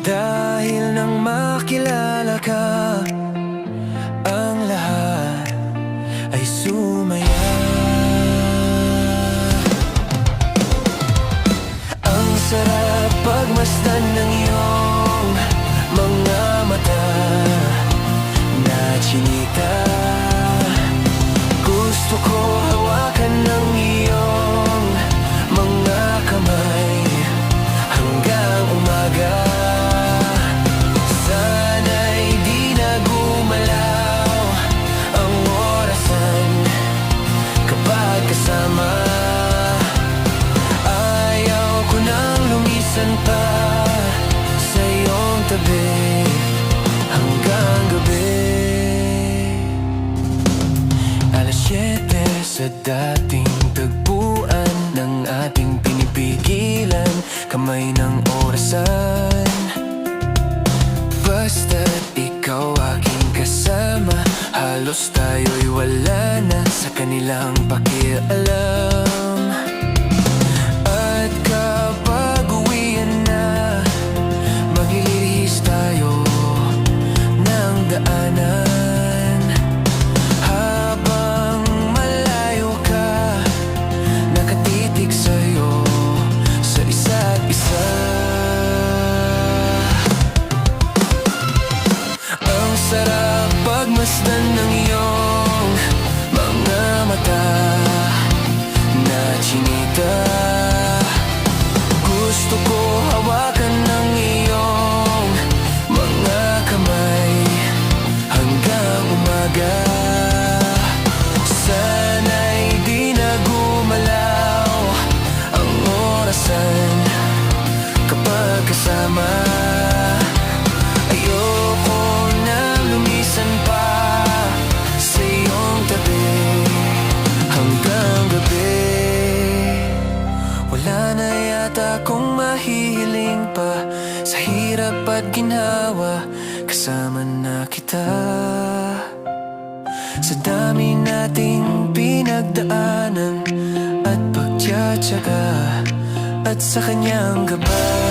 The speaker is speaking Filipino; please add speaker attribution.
Speaker 1: Dahil nang makilala ka, ang lahat ay sumaya. Ang sarap pagmasdan ng iyong mga mata na chinita. Gusto ko hawakan ng iyong mga kamay hanggang umaga. Sana'y di na gumalaw ang orasan kapag kasama. Ayaw ko nang lumisan pa sa iyong tabi hanggang gabi. Alas 7 sa dating tagpuan ng ating pinipigilan, kamay ng orasan. Basta't ikaw aking kasama, halos tayo'y wala na sa kanilang pakialam. At kapag uwian na, maglilihis tayo ng daanan. Habang malayo ka, nakatitig sa'yo sa isa't isa. Ang sarap pagmasdan ng iyong mga mata na chinita. Gusto ko hawakan ng iyong mga kamay hanggang umaga. Sana'y di na gumalaw ang orasan kapag kasama. Ayoko nang lumisan pa sa iyong tabi hanggang gabi. Wala na yata akong mahihiling pa sa hirap at ginhawa, kasama na kita. Sa dami nating pinagdaanan at pagtiyatsaga, at sa kanyang gabay.